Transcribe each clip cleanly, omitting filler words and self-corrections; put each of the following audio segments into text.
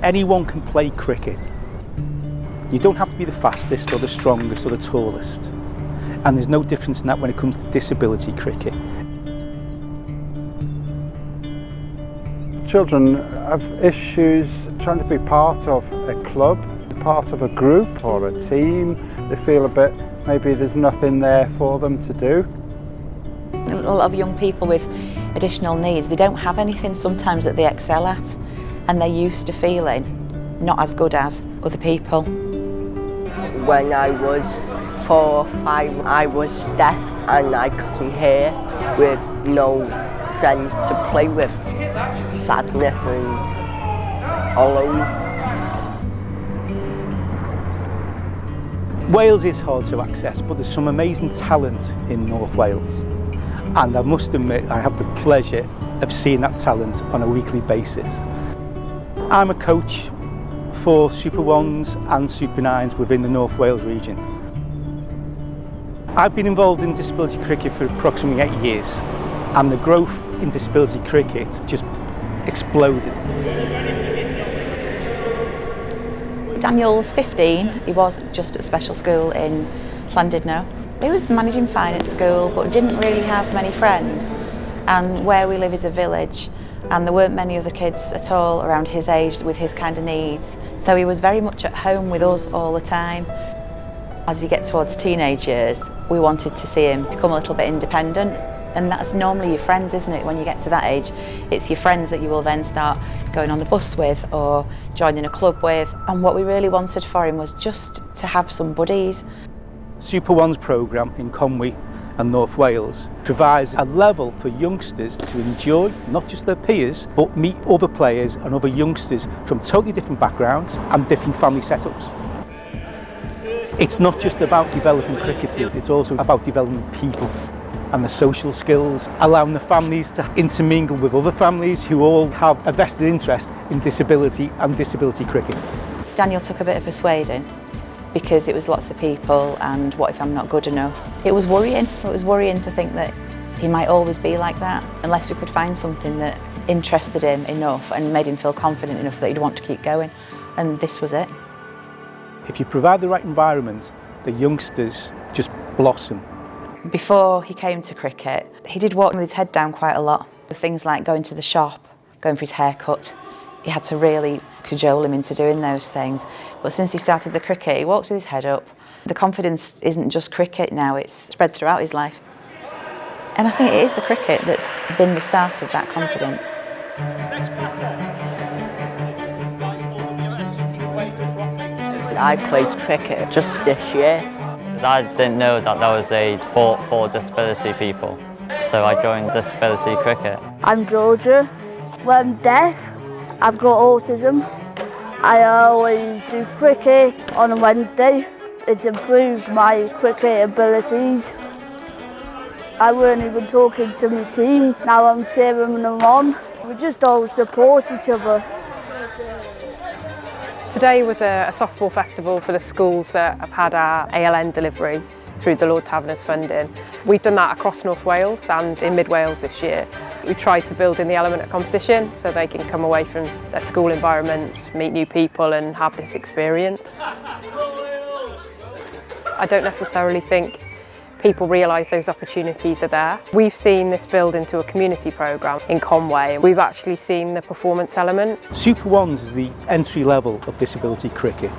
Anyone can play cricket. You don't have to be the fastest or the strongest or the tallest. And there's no difference in that when it comes to disability cricket. Children have issues trying to be part of a club, part of a group or a team. They feel a bit, maybe there's nothing there for them to do. A lot of young people with additional needs, they don't have anything sometimes that they excel at, and they're used to feeling not as good as other people. When I was 4 or 5, I was deaf and I couldn't hear, with no friends to play with. Sadness and alone. Wales is hard to access, but there's some amazing talent in North Wales. And I must admit, I have the pleasure of seeing that talent on a weekly basis. I'm a coach for Super 1s and Super 9s within the North Wales region. I've been involved in disability cricket for approximately 8 years, and the growth in disability cricket just exploded. Daniel's 15, he was just at special school in Llandudno. He was managing fine at school but didn't really have many friends, and where we live is a village and there weren't many other kids at all around his age with his kind of needs, so he was very much at home with us all the time. As you get towards teenage years, we wanted to see him become a little bit independent, and that's normally your friends, isn't it, when you get to that age? It's your friends that you will then start going on the bus with or joining a club with, and what we really wanted for him was just to have some buddies. Super 1's programme in Conwy and North Wales provides a level for youngsters to enjoy not just their peers but meet other players and other youngsters from totally different backgrounds and different family setups. It's not just about developing cricketers, it's also about developing people and the social skills, allowing the families to intermingle with other families who all have a vested interest in disability and disability cricket. Daniel took a bit of persuading because it was lots of people, and what if I'm not good enough? It was worrying. It was worrying to think that he might always be like that unless we could find something that interested him enough and made him feel confident enough that he'd want to keep going, and this was it. If you provide the right environment, the youngsters just blossom. Before he came to cricket, he did walk with his head down quite a lot. Things like going to the shop, going for his haircut. He had to really cajole him into doing those things. But since he started the cricket, he walks with his head up. The confidence isn't just cricket now, it's spread throughout his life. And I think it is the cricket that's been the start of that confidence. I played cricket just this year. I didn't know that there was a sport for disability people, so I joined disability cricket. I'm Georgia. Well, I'm deaf. I've got autism. I always do cricket on a Wednesday. It's improved my cricket abilities. I weren't even talking to my team. Now I'm cheering them on. We just all support each other. Today was a softball festival for the schools that have had our ALN delivery through the Lord Taverners funding. We've done that across North Wales and in Mid Wales this year. We tried to build in the element of competition so they can come away from their school environments, meet new people and have this experience. I don't necessarily think people realise those opportunities are there. We've seen this build into a community programme in Conway. We've actually seen the performance element. Super 1s is the entry level of disability cricket.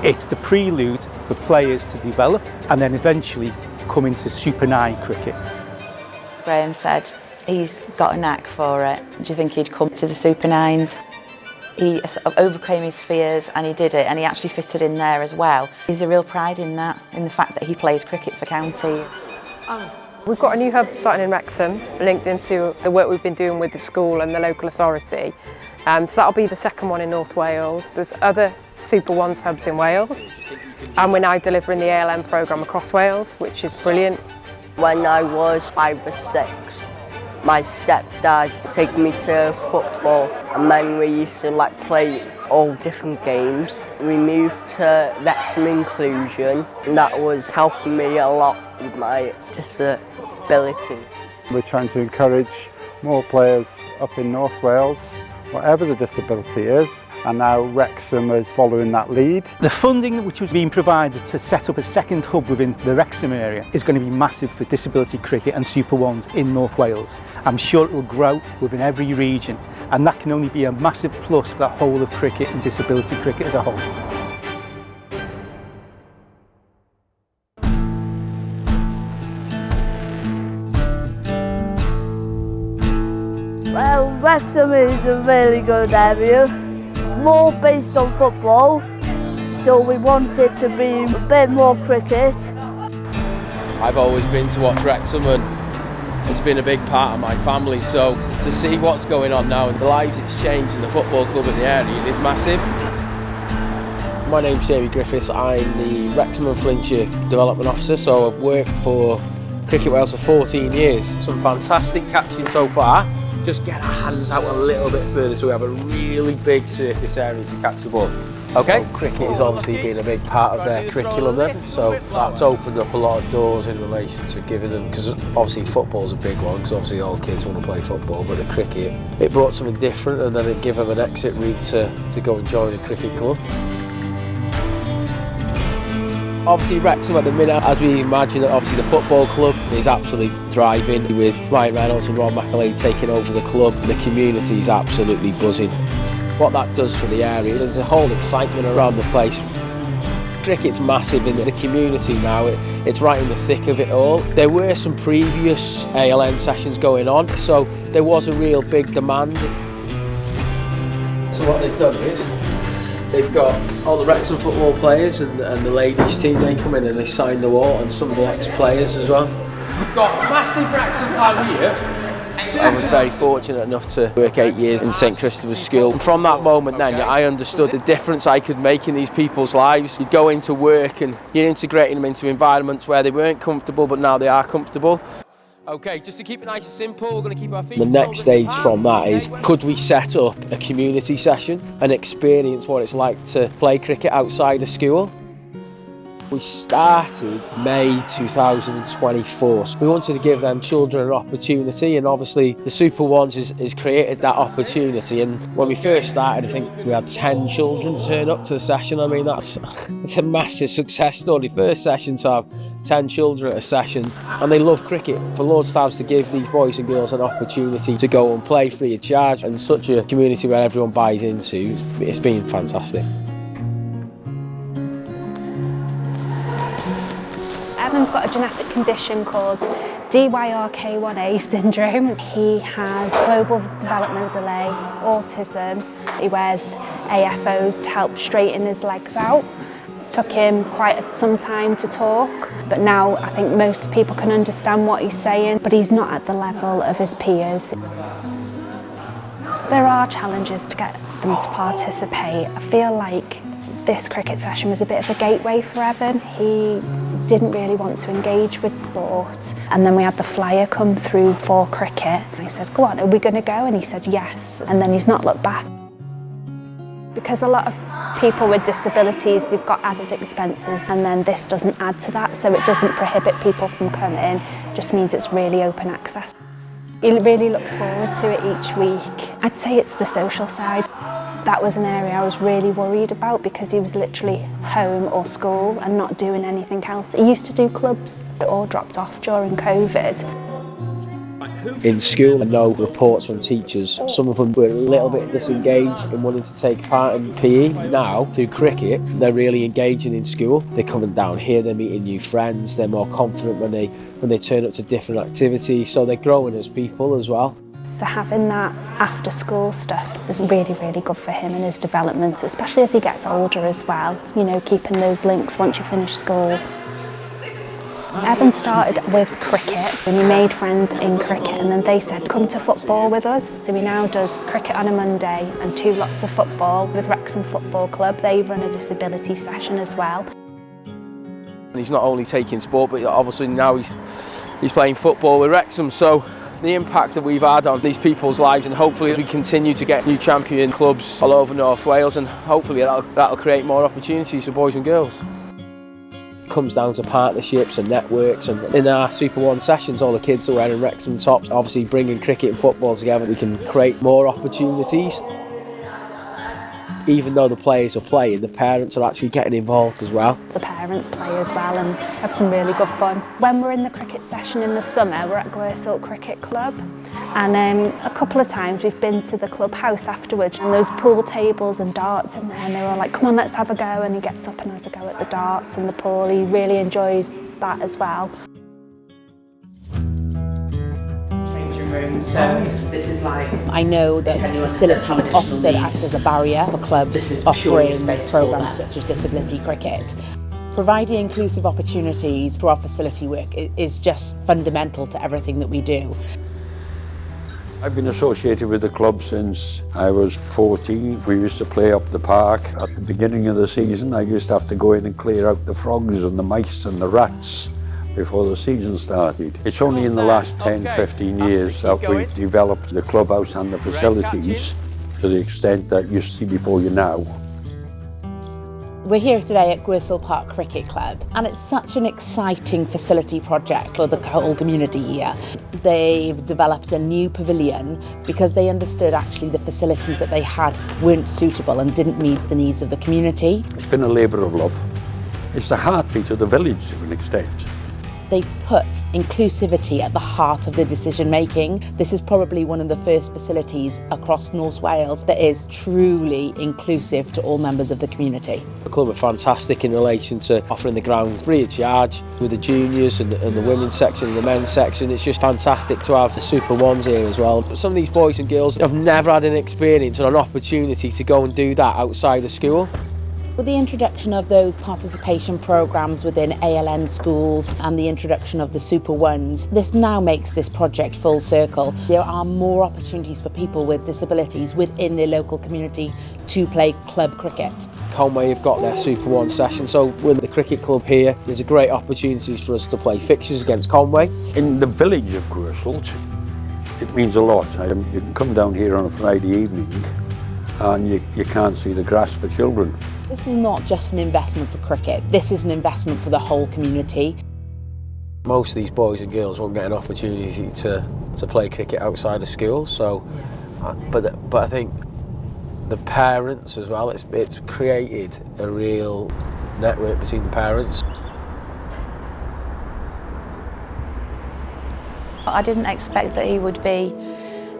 It's the prelude for players to develop and then eventually come into Super 9 cricket. Graham said he's got a knack for it. Do you think he'd come to the Super 9s? He sort of overcame his fears and he did it, and he actually fitted in there as well. There's a real pride in that, in the fact that he plays cricket for county. We've got a new hub starting in Wrexham, linked into the work we've been doing with the school and the local authority. So that'll be the second one in North Wales. There's other Super 1s hubs in Wales, and we're now delivering the ALM programme across Wales, which is brilliant. When I was 5 or 6, my stepdad took me to football, and then we used to play all different games. We moved to Wrexham Inclusion, and that was helping me a lot with my disability. We're trying to encourage more players up in North Wales, whatever the disability is, and now Wrexham is following that lead. The funding which was being provided to set up a second hub within the Wrexham area is going to be massive for disability cricket and Super Ones in North Wales. I'm sure it will grow within every region, and that can only be a massive plus for the whole of cricket and disability cricket as a whole. Well, Wrexham is a really good area. It's more based on football, so we want it to be a bit more cricket. I've always been to watch Wrexham and it's been a big part of my family, so to see what's going on now and the lives it's changed in the football club in the area is massive. My name's Jamie Griffiths, I'm the Wrexham and Flintshire Development Officer, so I've worked for Cricket Wales for 14 years. Some fantastic catching so far. Just get our hands out a little bit further so we have a really big surface area to catch the ball. Okay? So cricket has obviously been a big part of their curriculum then, so that's opened up a lot of doors in relation to giving them, because obviously football's a big one, because obviously all kids want to play football, but the cricket, it brought something different and then it gave them an exit route to go and join a cricket club. Obviously Wrexham at the minute, as we imagine, obviously the football club is absolutely thriving with Ryan Reynolds and Ron McAlea taking over the club. The community is absolutely buzzing. What that does for the area, there's a whole excitement around the place. Cricket's massive in the community now, it's right in the thick of it all. There were some previous ALN sessions going on, so there was a real big demand. So what they've done is, they've got all the Wrexham football players and the ladies team, they come in and they sign the wall, and some of the ex-players as well. We've got a massive Wrexham fan here. I was very fortunate enough to work 8 years in St Christopher's School. And from that moment then, I understood the difference I could make in these people's lives. You'd go into work and you're integrating them into environments where they weren't comfortable, but now they are comfortable. Okay, just to keep it nice and simple, we're going to keep our feet. The next stage from that is, could we set up a community session and experience what it's like to play cricket outside of school? We started May 2024. We wanted to give them children an opportunity, and obviously the Super Ones has created that opportunity. And when we first started, I think we had 10 children turn up to the session. I mean, it's a massive success story. First session to have 10 children at a session, and they love cricket. For Lord's Times to give these boys and girls an opportunity to go and play free of charge, and such a community where everyone buys into, it's been fantastic. Evan's got a genetic condition called DYRK1A syndrome. He has global development delay, autism. He wears AFOs to help straighten his legs out. Took him quite some time to talk, but now I think most people can understand what he's saying, but he's not at the level of his peers. There are challenges to get them to participate. I feel like this cricket session was a bit of a gateway for Evan. He didn't really want to engage with sport, and then we had the flyer come through for cricket. I said, go on, are we going to go? And he said yes, and then he's not looked back. Because a lot of people with disabilities, they've got added expenses, and then this doesn't add to that, so it doesn't prohibit people from coming, it just means it's really open access. He really looks forward to it each week. I'd say it's the social side. That was an area I was really worried about, because he was literally home or school and not doing anything else. He used to do clubs, but it all dropped off during COVID. In school, I know reports from teachers, some of them were a little bit disengaged and wanting to take part in PE. Now, through cricket, they're really engaging in school. They're coming down here, they're meeting new friends, they're more confident when they turn up to different activities, so they're growing as people as well. So having that after school stuff is really, really good for him and his development, especially as he gets older as well, you know, keeping those links once you finish school. Evan started with cricket and he made friends in cricket, and then they said, come to football with us. So he now does cricket on a Monday and 2 lots of football with Wrexham Football Club. They run a disability session as well. He's not only taking sport, but obviously now he's playing football with Wrexham, so the impact that we've had on these people's lives, and hopefully as we continue to get new champion clubs all over North Wales, and hopefully that'll create more opportunities for boys and girls. It comes down to partnerships and networks, and in our Super One sessions all the kids are wearing Wrexham tops. Obviously bringing cricket and football together, we can create more opportunities. even though the players are playing, the parents are actually getting involved as well. The parents play as well and have some really good fun. When we're in the cricket session in the summer, we're at Wrexham Cricket Club, and a couple of times we've been to the clubhouse afterwards, and there's pool tables and darts in there, and they were all like, come on, let's have a go, and he gets up and has a go at the darts and the pool. He really enjoys that as well. So this is like, I know that facilities often act as a barrier for clubs offering programmes such as disability cricket. Providing inclusive opportunities through our facility work is just fundamental to everything that we do. I've been associated with the club since I was 14. We used to play up the park. At the beginning of the season, I used to have to go in and clear out the frogs and the mice and the rats before the season started. It's only in the last 10-15 years that we've developed the clubhouse and the facilities to the extent that you see before you now. We're here today at Wrexham Park Cricket Club, and it's such an exciting facility project for the whole community here. They've developed a new pavilion because they understood actually the facilities that they had weren't suitable and didn't meet the needs of the community. It's been a labour of love. It's the heartbeat of the village to an extent. They put inclusivity at the heart of the decision making. This is probably one of the first facilities across North Wales that is truly inclusive to all members of the community. The club are fantastic in relation to offering the ground free of charge with the juniors and the women's section and the men's section. It's just fantastic to have the Super Ones here as well. Some of these boys and girls have never had an experience or an opportunity to go and do that outside of school. With the introduction of those participation programmes within ALN schools and the introduction of the Super Ones, this now makes this project full circle. There are more opportunities for people with disabilities within their local community to play club cricket. Conway have got their Super One session, so with the cricket club here, there's a great opportunity for us to play fixtures against Conway. In the village of Wrexham, it means a lot. You can come down here on a Friday evening and you can't see the grass for children. This is not just an investment for cricket, this is an investment for the whole community. Most of these boys and girls won't get an opportunity to play cricket outside of school, so but I think the parents as well, it's created a real network between the parents. I didn't expect that he would be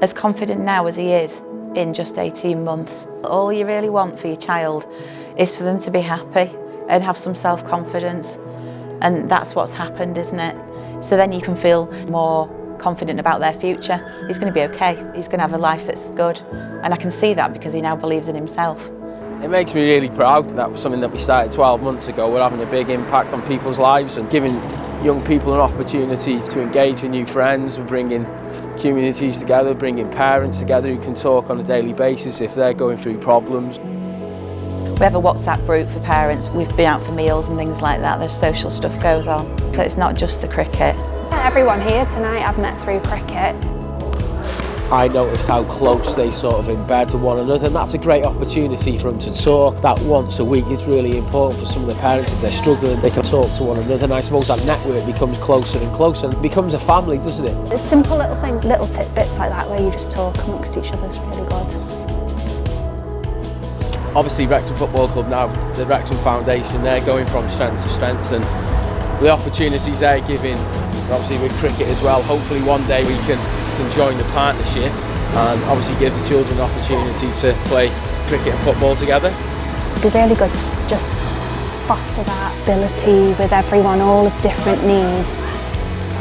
as confident now as he is in just 18 months. All you really want for your child is for them to be happy and have some self-confidence, and that's what's happened, isn't it? So then you can feel more confident about their future. He's going to be okay, he's going to have a life that's good, and I can see that because he now believes in himself. It makes me really proud. That was something that we started 12 months ago. We're having a big impact on people's lives and giving young people an opportunity to engage with new friends. We're bringing communities together, bringing parents together who can talk on a daily basis if they're going through problems. We have a WhatsApp group for parents. We've been out for meals and things like that. There's social stuff goes on. So it's not just the cricket. Everyone here tonight I've met through cricket. I noticed how close they sort of embed to one another, and that's a great opportunity for them to talk. That once a week is really important for some of the parents. If they're struggling, they can talk to one another, and I suppose that network becomes closer and closer and becomes a family, doesn't it? There's simple little things, little tidbits like that where you just talk amongst each other is really good. Obviously Wrexham Football Club now, the Wrexham Foundation, they're going from strength to strength, and the opportunities they're giving, obviously with cricket as well, hopefully one day we can join the partnership and obviously give the children an opportunity to play cricket and football together. It'd be really good to just foster that ability with everyone, all of different needs.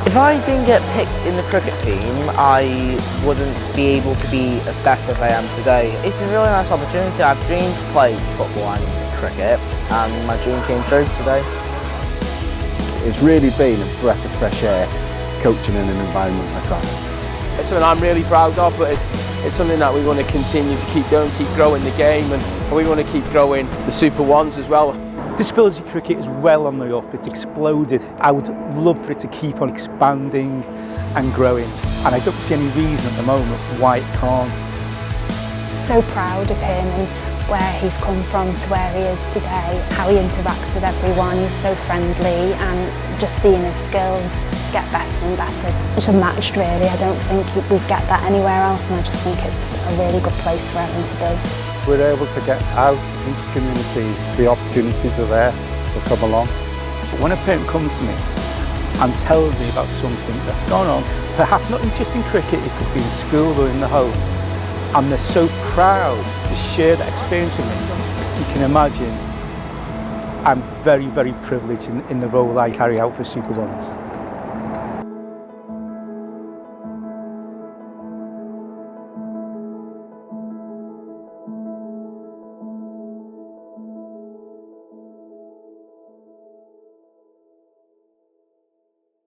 If I didn't get picked in the cricket team, I wouldn't be able to be as best as I am today. It's a really nice opportunity. I've dreamed to play football and cricket, and my dream came true today. It's really been a breath of fresh air coaching in an environment like that. It's something I'm really proud of, but it's something that we want to continue to keep going, keep growing the game, and we want to keep growing the Super Ones as well. Disability cricket is well on the up, it's exploded. I would love for it to keep on expanding and growing, and I don't see any reason at the moment why it can't. So proud of him and where he's come from to where he is today, how he interacts with everyone, he's so friendly, and just seeing his skills get better and better. It's unmatched really, I don't think we'd get that anywhere else, and I just think it's a really good place for everyone to be. we're able to get out into communities, the opportunities are there to come along. When a parent comes to me and tells me about something that's gone on, perhaps not just in cricket, it could be in school or in the home, and they're so proud to share that experience with me, you can imagine I'm very, very privileged in the role I carry out for Super Ones.